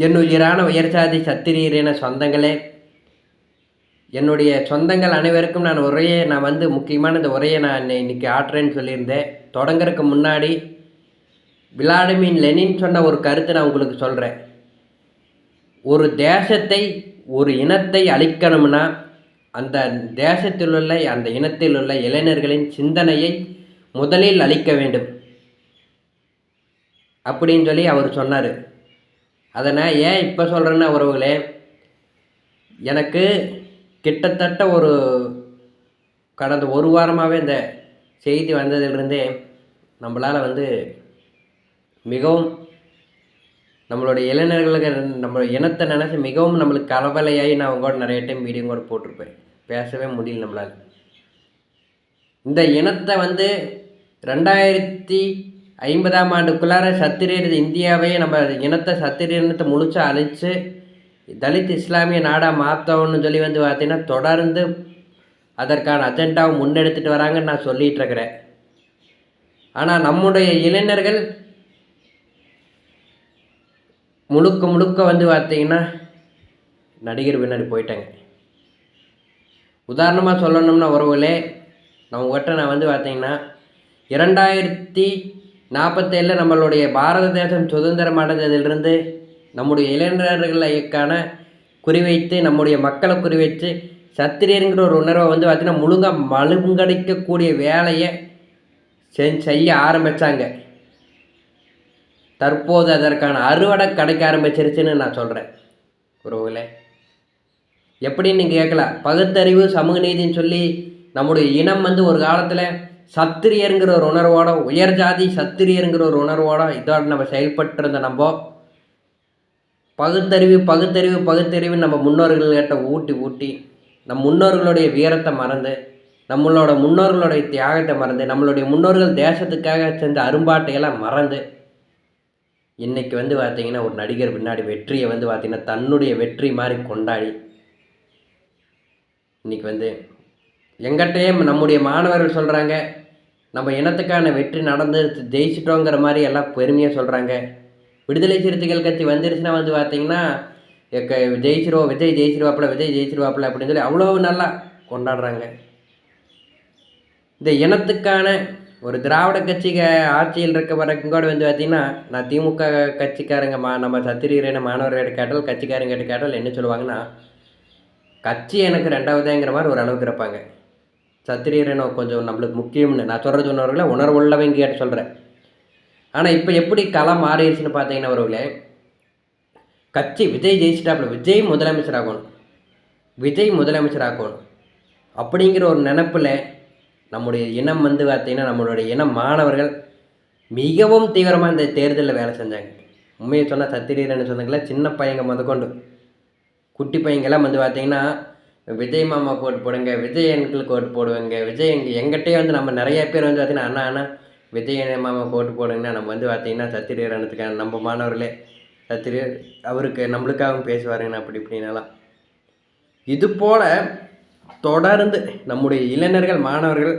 என் உயிரான உயர்சாதி சத்திரியரின சொந்தங்களே, என்னுடைய சொந்தங்கள் அனைவருக்கும் நான் முக்கியமான இந்த உரையை நான் இன்னைக்கு ஆற்றுறேன்னு சொல்லியிருந்தேன். தொடங்குறதுக்கு முன்னாடி விளாடிமிர் லெனின் சொன்ன ஒரு கருத்தை நான் உங்களுக்கு சொல்கிறேன். ஒரு தேசத்தை, ஒரு இனத்தை அழிக்கணும்னா அந்த தேசத்தில் உள்ள, அந்த இனத்தில் உள்ள இளைஞர்களின் சிந்தனையை முதலில் அழிக்க வேண்டும் அப்படின்னு சொல்லி அவர் சொன்னார். அதை நான் ஏன் இப்போ சொல்கிறேன்னா உறவுகளே, எனக்கு கிட்டத்தட்ட கடந்த ஒரு வாரமாகவே இந்த செய்தி வந்ததிலிருந்தே நம்மளால் மிகவும் நம்மளுடைய இளைஞர்களுக்கு நம்ம இனத்தை நினச்சி மிகவும் நம்மளுக்கு கலவலையாகி நான் அவங்க கூட நிறைய டைம் வீடியோ கூட போட்டிருப்பேன். பேசவே முடியல நம்மளால். இந்த இனத்தை 2050ஆம் ஆண்டுக்குள்ளார சத்திரியர் இந்தியாவையே நம்ம இனத்தை சத்திரிய இனத்தை முழுச்சா அழித்து தலித் இஸ்லாமிய நாடாக மாற்றோன்னு சொல்லி பார்த்தீங்கன்னா தொடர்ந்து அதற்கான அஜெண்டாவை முன்னெடுத்துட்டு வராங்கன்னு நான் சொல்லிகிட்டு இருக்கிறேன். ஆனால் நம்முடைய இளைஞர்கள் முழுக்க பார்த்தீங்கன்னா நடிகர் பின்னாடி போயிட்டாங்க. உதாரணமாக சொல்லணும்னா உறவுகளே, நான் பார்த்தீங்கன்னா 2047 நம்மளுடைய பாரத தேசம் சுதந்திரம் அடைந்ததிலிருந்து நம்முடைய இளைஞர்களுக்கான குறிவைத்து, நம்முடைய மக்களை குறிவைத்து சத்திரியருங்கிற ஒரு உணர்வை பார்த்தீங்கன்னா மழுங்கடிக்கக்கூடிய வேலையை செய்ய ஆரம்பித்தாங்க. தற்போது அதற்கான அறுவடை கிடைக்க ஆரம்பிச்சிருச்சுன்னு நான் சொல்கிறேன் உறவுகளே. எப்படின்னு நீங்கள் கேட்கலாம். பகுத்தறிவு சமூக நீதின்னு சொல்லி நம்முடைய இனம் ஒரு காலத்தில் சத்திரியருங்கிற ஒரு உணர்வோட, உயர் ஜாதி சத்திரியருங்கிற ஒரு உணர்வோட இதோட நம்ம செயல்பட்டு இருந்த பகுத்தறிவு நம்ம முன்னோர்கள்கிட்ட ஊட்டி நம் முன்னோர்களுடைய வீரத்தை மறந்து, நம்மளோட முன்னோர்களுடைய தியாகத்தை மறந்து, நம்மளுடைய முன்னோர்கள் தேசத்துக்காக செஞ்ச அரும்பாட்டையெல்லாம் மறந்து இன்றைக்கி பார்த்தீங்கன்னா ஒரு நடிகர் பின்னாடி வெற்றியை பார்த்தீங்கன்னா தன்னுடைய வெற்றி மாதிரி கொண்டாடி இன்றைக்கி எங்கிட்டையே நம்முடைய மாணவர்கள் சொல்கிறாங்க, நம்ம இனத்துக்கான வெற்றி நடந்து ஜெயிச்சிட்டோங்கிற மாதிரி எல்லாம் பெருமையாக சொல்கிறாங்க. விடுதலை சிறுத்தைகள் கட்சி வந்துருச்சுன்னா பார்த்தீங்கன்னா விஜய் ஜெயிச்சிருவாப்பில் அப்படின்னு சொல்லி அவ்வளோ நல்லா கொண்டாடுறாங்க. இந்த இனத்துக்கான ஒரு திராவிட கட்சிக்கு ஆட்சியில் இருக்க வரைக்கும் கூட பார்த்தீங்கன்னா, நான் திமுக கட்சிக்காரங்க நம்ம சத்திரியரின மாணவர்கிட்ட கேட்டால், கட்சிக்காரங்க கிட்ட கேட்டால் என்ன சொல்லுவாங்கன்னா, கட்சி எனக்கு ரெண்டாவதுங்கிற மாதிரி ஒரு அளவுக்கு இருப்பாங்க. சத்திரியரின கொஞ்சம் நம்மளுக்கு முக்கியம்னு நான் சொல்கிறது சொன்னவர்களை உணர்வுள்ளவங்க கேட்டு சொல்கிறேன். ஆனால் இப்போ எப்படி களம் மாறிடுச்சுன்னு பார்த்தீங்கன்னா ஒருவர்களே, கட்சி விஜய் ஜெயிச்சிட்டாப்புல, விஜய் முதலமைச்சர் ஆகணும் அப்படிங்கிற ஒரு நினப்பில் நம்முடைய இனம் பார்த்தீங்கன்னா நம்மளுடைய இனம் மாணவர்கள் மிகவும் தீவிரமாக இந்த தேர்தலில் வேலை செஞ்சாங்க. உண்மையை சொன்னால் சத்திரியர்னு சொன்னாங்களே, சின்ன பையங்க முதற்கொண்டு குட்டி பையங்கெல்லாம் பார்த்தீங்கன்னா விஜய் மாமா ஓட்டு போடுங்க, விஜய் அங்கிளுக்கு ஓட்டு போடுவாங்க, விஜய் எங்கிட்டே நம்ம நிறைய பேர் பார்த்தீங்கன்னா அண்ணா விஜய் மாமா ஓட்டு போடுங்கன்னா நம்ம பார்த்தீங்கன்னா சத்திரியரனுக்கான நம்ம மாணவர்களே சத்திரியர் அவருக்கு நம்மளுக்காகவும் பேசுவாருங்கண்ணா அப்படி இப்படின்னாலாம். இது போல் தொடர்ந்து நம்முடைய இளைஞர்கள் மாணவர்கள்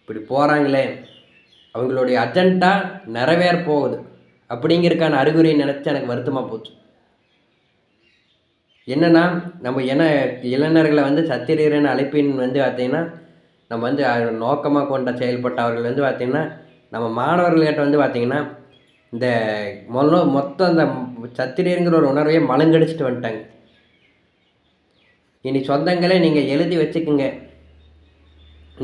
இப்படி போகிறாங்களே, அவங்களுடைய அஜெண்டா நிறைவேற போகுது அப்படிங்கிறதுக்கான அறிகுறியை நினச்சி எனக்கு வருத்தமாக போச்சு. என்னென்னா, நம்ம இளைஞர்களை சத்திரியரின் அழைப்பின் பார்த்தீங்கன்னா நம்ம நோக்கமாக கொண்ட செயல்பட்டவர்கள் பார்த்திங்கன்னா நம்ம மாணவர்கள்கிட்ட பார்த்திங்கன்னா இந்த மொத்தம் அந்த சத்திரியருங்கிற ஒரு உணர்வையே மலங்கடிச்சிட்டு வந்துட்டாங்க. இனி சொந்தங்களே நீங்கள் எழுதி வச்சுக்குங்க,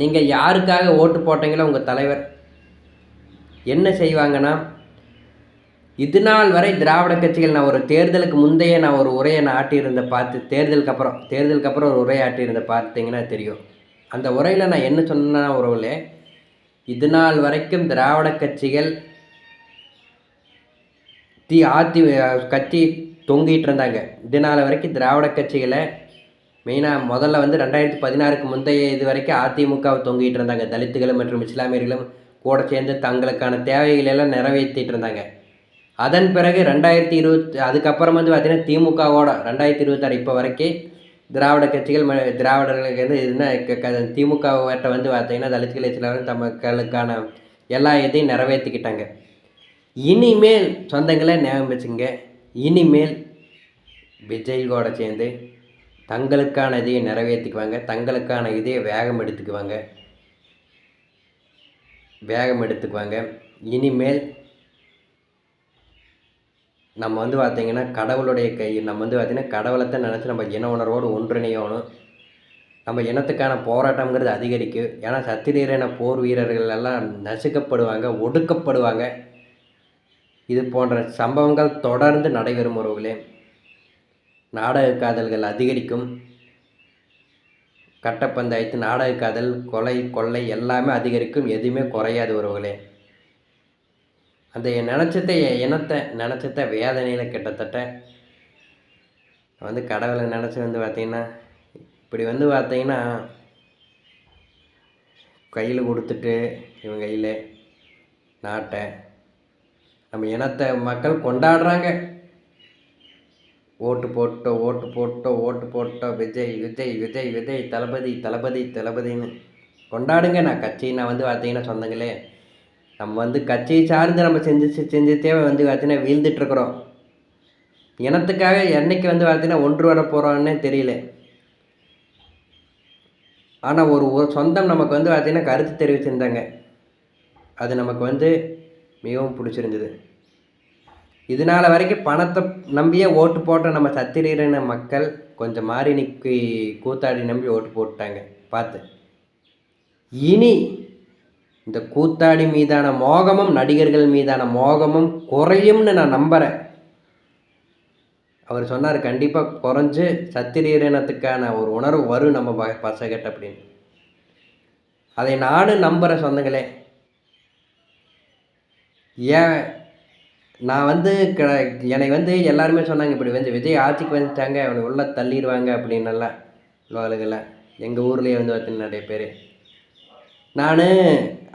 நீங்கள் யாருக்காக ஓட்டு போட்டீங்களோ உங்கள் தலைவர் என்ன செய்வாங்கன்னா, இது நாள் வரை திராவிட கட்சிகள் நான் ஒரு தேர்தலுக்கு முந்தைய ஒரு உரையை ஆட்டியிருந்த பார்த்து தேர்தலுக்கு அப்புறம் ஒரு உரையை ஆட்டியிருந்த பார்த்தீங்கன்னா தெரியும். அந்த உரையில் நான் என்ன சொன்னேன்னா உறவுலே, இது நாள் வரைக்கும் திராவிட கட்சிகள் கட்சி தொங்கிட்டு இருந்தாங்க. இது நாள் வரைக்கும் திராவிட கட்சிகளை மெயினாக முதல்ல 2016க்கு முந்தைய இது வரைக்கும் அதிமுகவை தொங்கிட்டு இருந்தாங்க. தலித்துகளும் மற்றும் இஸ்லாமியர்களும் கூட சேர்ந்து தங்களுக்கான தேவைகளெல்லாம் நிறைவேற்றிட்டு இருந்தாங்க. அதன் பிறகு 2020 அதுக்கப்புறம் பார்த்தீங்கன்னா திமுகவோட 2026 இப்போ வரைக்கும் திராவிட கட்சிகள் திராவிடர்களுக்கு என்ன திமுகவிட்ட பார்த்தீங்கன்னா தலித்துகள் இஸ்லாமியர்கள் தமக்களுக்கான எல்லா இதையும் நிறைவேற்றிக்கிட்டாங்க. இனிமேல் சொந்தங்களே ஞாபகம் வச்சுங்க, இனிமேல் விஜய் கூட சேர்ந்து தங்களுக்கான இதையை நிறைவேற்றிக்குவாங்க, தங்களுக்கான இதையை வேகம் எடுத்துக்குவாங்க. இனிமேல் நம்ம வந்து பார்த்திங்கன்னா கடவுளுடைய கை, நம்ம வந்து பார்த்திங்கன்னா கடவுளைத்தான் நினச்சி நம்ம இன உணர்வோடு ஒன்றிணையணும். நம்ம இனத்துக்கான போராட்டங்கிறது அதிகரிக்கும். ஏன்னா சத்திரியரான போர் வீரர்கள் எல்லாம் நசுக்கப்படுவாங்க, ஒடுக்கப்படுவாங்க. இது போன்ற சம்பவங்கள் தொடர்ந்து நடைபெறும் உறவுகளே. நாடக காதல்கள் அதிகரிக்கும். கட்டப்பஞ்சாயத்து, நாடக காதல், கொலை, கொள்ளை எல்லாமே அதிகரிக்கும். எதுவுமே குறையாது உறவுகளே. அந்த இனத்தை வேதனையில் கிட்டத்தட்ட வந்து கடவுளை நினச்சி வந்து பார்த்திங்கன்னா இப்படி வந்து பார்த்திங்கன்னா கையில் கொடுத்துட்டு இவங்க கையில் நாட்டை நம்ம இனத்தை மக்கள் கொண்டாடுறாங்க. ஓட்டு போட்டோம் விஜய் விஜய் விஜய் விஜய் தளபதி தளபதி தளபதின்னு கொண்டாடுங்க. நான் வந்து பார்த்தீங்கன்னா சொந்தங்களே, நம்ம வந்து கட்சியை சார்ந்து நம்ம செஞ்சுட்டே வந்து பார்த்தீங்கன்னா வீழ்ந்துட்டுருக்குறோம். இனத்துக்காக என்னைக்கு வந்து பார்த்தீங்கன்னா ஒன்று வர போகிறோன்னே தெரியல. ஆனால் ஒரு சொந்தம் நமக்கு வந்து பார்த்திங்கன்னா கருத்து தெரிவிச்சிருந்தாங்க. அது நமக்கு வந்து மிகவும் பிடிச்சிருந்தது. இதனால் வரைக்கும் பணத்தை நம்பியே ஓட்டு போட்ட நம்ம சத்திரியரின மக்கள் கொஞ்சம் மாறி நிற்கி கூத்தாடி நம்பி ஓட்டு போட்டாங்க பார்த்து. இனி இந்த கூத்தாடி மீதான மோகமும் நடிகர்கள் மீதான மோகமும் குறையும்னு நான் நம்புகிறேன். அவர் சொன்னார் கண்டிப்பாக குறைஞ்சு சத்திரியரினத்துக்கான ஒரு உணர்வு வரும் நம்ம பசகிட்ட அப்படின்னு. அதை நானும் நம்புகிற சொந்தங்களே. ஏன் நான் வந்து என்னை வந்து எல்லாருமே சொன்னாங்க இப்படி வந்து விஜய் ஆட்சிக்கு வந்துட்டாங்க அவனை உள்ள தள்ளிடுவாங்க அப்படின்னெல்லாம் லோலுகளை எங்கள் ஊர்லேயே வந்து பார்த்தீங்கன்னா நிறைய பேர். நான்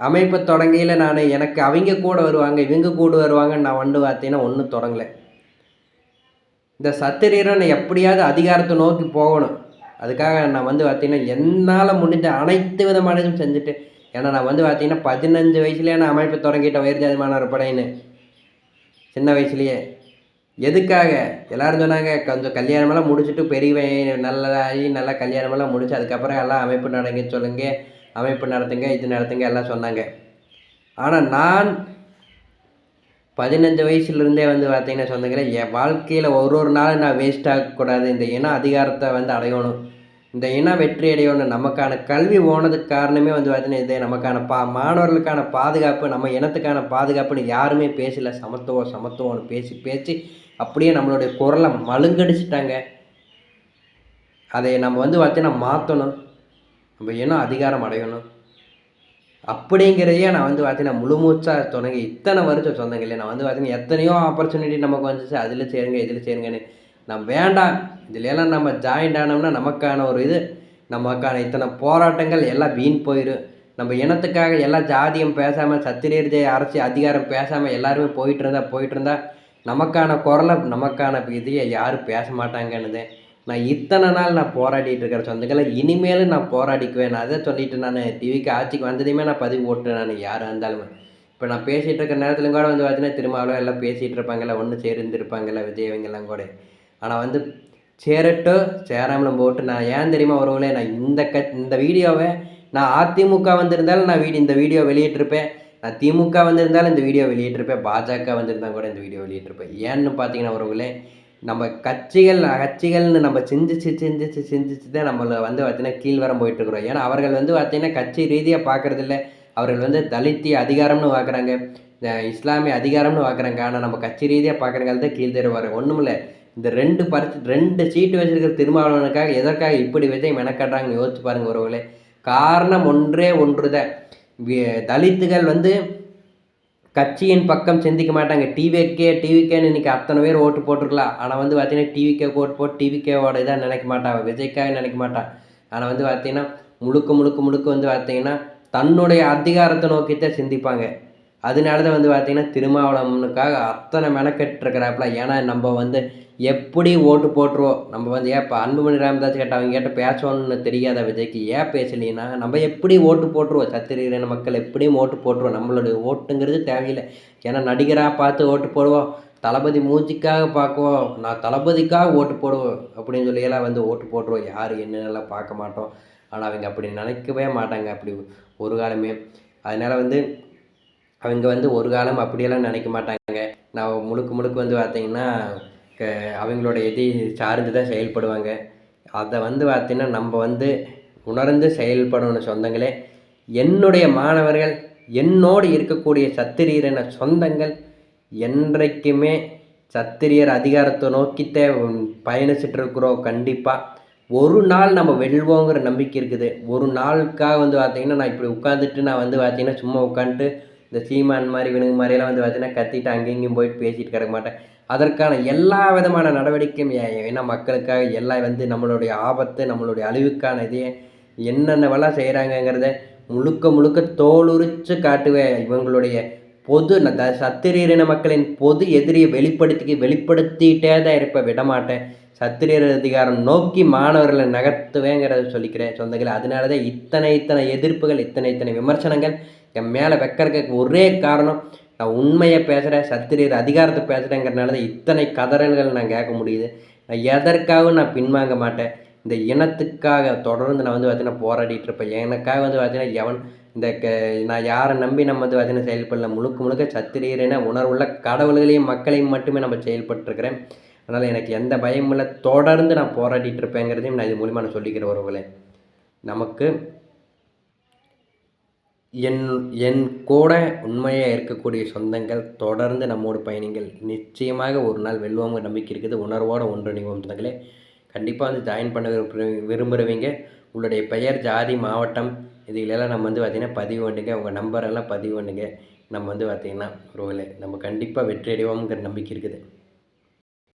அமைப்பை தொடங்கையில் எனக்கு அவங்க கூட வருவாங்க இவங்க கூட வருவாங்கன்னு நான் வந்து பார்த்தீங்கன்னா ஒன்றும் தொடங்கலை. இந்த சத்திரியரை எப்படியாவது அதிகாரத்தை நோக்கி போகணும். அதுக்காக நான் வந்து பார்த்திங்கன்னா என்னால் முடிஞ்ச அனைத்து விதமானதும் செஞ்சுட்டு, ஏன்னா நான் வந்து பார்த்திங்கன்னா 15 வயசுலேயே நான் அமைப்பை தொடங்கிட்டேன் உயர்ஜாதி மாணவர் படைன்னு. சின்ன வயசுலேயே எதுக்காக எல்லோரும் சொன்னாங்க கொஞ்சம் கல்யாணமெல்லாம் முடிச்சுட்டு பெரியவன் நல்லா கல்யாணமெல்லாம் முடிச்சு அதுக்கப்புறம் எல்லாம் அமைப்பு நடங்க சொல்லுங்க, அமைப்பு நடத்துங்க, இது நடத்துங்க எல்லாம் சொன்னாங்க. ஆனால் நான் 15 வயசுலேருந்தே வந்து பார்த்தீங்கன்னா சொந்தங்களே என் வாழ்க்கையில் ஒரு நாள் நான் வேஸ்ட் ஆகக்கூடாது. இந்த இன அதிகாரத்தை வந்து அடையணும், இந்த இனம் வெற்றி அடையணும். நமக்கான கல்வி போனதுக்கு காரணமே வந்து பார்த்தீங்கன்னா இதே நமக்கான மாணவர்களுக்கான பாதுகாப்பு, நம்ம இனத்துக்கான பாதுகாப்புன்னு யாருமே பேசலை. சமத்துவம்னு பேசி அப்படியே நம்மளுடைய குரலை மழுங்கடிச்சிட்டாங்க. அதை நம்ம வந்து பார்த்தீங்கன்னா மாற்றணும், நம்ம இனம் அதிகாரம் அடையணும் அப்படிங்கிறதையே நான் வந்து பார்த்தீங்கன்னா முழுமூச்சாக தொடங்கி இத்தனை வருஷம் சொந்தங்களே. நான் வந்து பார்த்தீங்கன்னா எத்தனையோ ஆப்பர்ச்சுனிட்டி நமக்கு வந்துச்சு, அதில் சேருங்க இதில் சேருங்கன்னு. நம்ம வேண்டாம் இதுலெல்லாம் நம்ம ஜாயின்ட் ஆனோம்னா நமக்கான ஒரு நமக்கான இத்தனை போராட்டங்கள் எல்லாம் வீண் போயிடும். நம்ம இனத்துக்காக எல்லா ஜாதியம் பேசாமல் சத்திரியர் அரசு அதிகாரம் பேசாமல் எல்லாருமே போயிட்டு இருந்தா நமக்கான குரலை நமக்கான இதையை யாரும் பேச மாட்டாங்கன்னு நான் இத்தனை நாள் நான் போராடிட்டு இருக்கிற சொந்தங்களை இனிமேலும் நான் போராடிக்குவேன். நான் அதை சொல்லிட்டு நான் டிவிக்கு ஆட்சிக்கு வந்ததையுமே நான் பதிவு போட்டு நான் யாராக இருந்தாலும் இப்போ நான் பேசிகிட்டு இருக்கிற நேரத்துலையும் கூட வந்து பார்த்தீங்கன்னா திருமாவளவன் எல்லாம் பேசிகிட்டு இருப்பாங்கல்ல, ஒன்று சேர்ந்துருப்பாங்கல்ல விஜயவங்கெல்லாம் கூட. ஆனால் வந்து சேரட்டும் சேராமலும் போட்டு நான் ஏன் தெரியுமா உறவுகளே, நான் இந்த வீடியோவை நான் அதிமுக வந்திருந்தாலும் நான் இந்த வீடியோ வெளியிட்டிருப்பேன், நான் திமுக வந்திருந்தாலும் இந்த வீடியோ வெளியிட்டிருப்பேன், பாஜக வந்திருந்தால் கூட இந்த வீடியோ வெளியிட்டிருப்பேன். ஏன்னு பார்த்தீங்கன்னா உறவுகளே, நம்ம கட்சிகள்னு நம்ம சிந்திச்சு தான் நம்மளை வந்து பார்த்தீங்கன்னா கீழ்வரம் போயிட்டுருக்குறோம். ஏன்னா அவர்கள் வந்து பார்த்தீங்கன்னா கட்சி ரீதியாக பார்க்குறதில்ல, அவர்கள் வந்து தலித்திய அதிகாரம்னு பார்க்குறாங்க, இஸ்லாமிய அதிகாரம்னு பார்க்குறாங்க. ஆனால் நம்ம கட்சி ரீதியாக பார்க்குறங்கால தான் கீழ் தருவார். ஒன்றும் இல்லை, இந்த 2 சீட்டு வச்சிருக்கிற திருமாவளவனுக்காக எதற்காக இப்படி விஜய் மெனக்காட்டுறாங்கன்னு யோசிச்சு பாருங்கள் உறவுகளே. காரணம் ஒன்று தான், தலித்துகள் வந்து கட்சியின் பக்கம் சிந்திக்க மாட்டாங்க. டிவிக்கேன்னு இன்றைக்கி அத்தனை பேர் ஓட்டு போட்டிருக்கலாம். ஆனால் வந்து பார்த்தீங்கன்னா டிவிக்கே ஓட்டு போட்டு டிவிக்கேவோட இதாக நினைக்க மாட்டான், விஜய்க்காக நினைக்க மாட்டான். ஆனால் வந்து பார்த்தீங்கன்னா முழுக்க வந்து பார்த்தீங்கன்னா தன்னுடைய அதிகாரத்தை நோக்கித்தான் சிந்திப்பாங்க. அதனால தான் வந்து பார்த்தீங்கன்னா திருமாவளவனுக்காக அத்தனை மெனக்கெட்டுருக்கிறாப்புல. ஏன்னா நம்ம வந்து எப்படி ஓட்டு போட்டுருவோம், நம்ம வந்து ஏன் இப்போ அன்புமணி ராமதாஸ் கேட்ட அவங்க கேட்ட பேசணும்னு தெரியாத விஜய்க்கு ஏன் பேசலைன்னா நம்ம எப்படி ஓட்டு போட்டுருவோம், சத்திரியரின மக்கள் எப்படியும் ஓட்டு போட்டுருவோம். நம்மளுடைய ஓட்டுங்கிறது தேவையில்லை. ஏன்னா நடிகராக பார்த்து ஓட்டு போடுவோம், தளபதி மூஞ்சிக்காக பார்க்குவோம், நான் தளபதிக்காக ஓட்டு போடுவோம் அப்படின்னு சொல்லியெல்லாம் வந்து ஓட்டு போட்டுருவோம். யார் என்னென்னலாம் பார்க்க மாட்டோம். ஆனால் அவங்க அப்படி நினைக்கவே மாட்டாங்க அப்படி ஒரு காலமே. அதனால் வந்து அவங்க வந்து ஒரு காலம் அப்படியெல்லாம் நினைக்க மாட்டாங்க. நான் முழுக்க முழுக்க வந்து பார்த்தீங்கன்னா, க அவங்களோட எதை சார்ந்து தான் செயல்படுவாங்க. அதை வந்து பார்த்தீங்கன்னா, நம்ம வந்து உணர்ந்து செயல்படணும் சொந்தங்களே. என்னுடைய மாணவர்கள், என்னோடு இருக்கக்கூடிய சத்திரியரின சொந்தங்கள் என்றைக்குமே சத்திரியர் அதிகாரத்தை நோக்கித்தே பயணிச்சுட்டு இருக்கிறோம் கண்டிப்பாக. ஒரு நாள் நம்ம வெல்வோங்கிற நம்பிக்கை இருக்குது. ஒரு நாளுக்காக வந்து பார்த்தீங்கன்னா, நான் இப்படி உட்காந்துட்டு நான் வந்து பார்த்தீங்கன்னா, சும்மா உட்காந்துட்டு இந்த சீமான் மாதிரி இவனுங்க மாதிரியெல்லாம் வந்து பார்த்தீங்கன்னா, கத்திட்டு அங்கேயும் இங்கேயும் போயிட்டு பேசிட்டு கிடக்க மாட்டேன். அதற்கான எல்லா விதமான நடவடிக்கையும் ஏன்னா மக்களுக்காக எல்லாம் வந்து நம்மளுடைய ஆபத்து, நம்மளுடைய அழிவுக்கான இதே என்னென்னவெல்லாம் செய்கிறாங்கங்கிறத முழுக்க முழுக்க தோலுரித்து காட்டுவேன். இவங்களுடைய பொது சத்திரியரின மக்களின் பொது எதிரியை வெளிப்படுத்திக்கிட்டே தான் இருப்பேன், விடமாட்டேன். சத்திரியர் அதிகாரம் நோக்கி மாணவர்களை நகர்த்துவேங்கிறத சொல்லிக்கிறேன் சொந்தங்களை. அதனால தான் இத்தனை எதிர்ப்புகள், இத்தனை விமர்சனங்கள் என் மேலே வைக்கிறதுக்கு ஒரே காரணம், நான் உண்மையை பேசுகிறேன், சத்திரியர் அதிகாரத்தை பேசுகிறேங்கிறனால தான் இத்தனை கதறல்கள் நான் கேட்க முடியுது. நான் எதற்காகவும் நான் பின்வாங்க மாட்டேன். இந்த இனத்துக்காக தொடர்ந்து நான் வந்து பார்த்தீங்கன்னா போராடிட்டு இருப்பேன். எனக்காக வந்து பார்த்தீங்கன்னா இந்த நான் யாரை நம்பி நம்ம வந்து பார்த்தீங்கன்னா செயல்படல. முழுக்க முழுக்க சத்திரியரின உணர்வுள்ள கடவுள்களையும் மக்களையும் மட்டுமே நம்ம செயல்பட்டுருக்கிறேன். அதனால் எனக்கு எந்த பயமும் இல்லை. தொடர்ந்து நான் போராடிட்டு இருப்பேங்கிறதையும் நான் இது மூலிமா நான் சொல்லிக்கிறேன் உறவுகளே. நமக்கு என் கூட உண்மையாக இருக்கக்கூடிய சொந்தங்கள் தொடர்ந்து நம்மோடு பயணிங்கள். நிச்சயமாக ஒரு நாள் வெல்வோங்கிற நம்பிக்கை இருக்குது. உணர்வோடு ஒன்றிணைவோம் சொந்தங்களே. கண்டிப்பாக வந்து ஜாயின் பண்ண விரும்புகிறவங்க உங்களுடைய பெயர், ஜாதி, மாவட்டம் இதிலெல்லாம் நம்ம வந்து பார்த்திங்கன்னா பதிவு பண்ணுங்க. உங்கள் நம்பரெல்லாம் பதிவு பண்ணுங்க. நம்ம வந்து பார்த்திங்கன்னா உறவுகளே நம்ம கண்டிப்பாக வெற்றி அடைவோங்கிற நம்பிக்கை இருக்குது.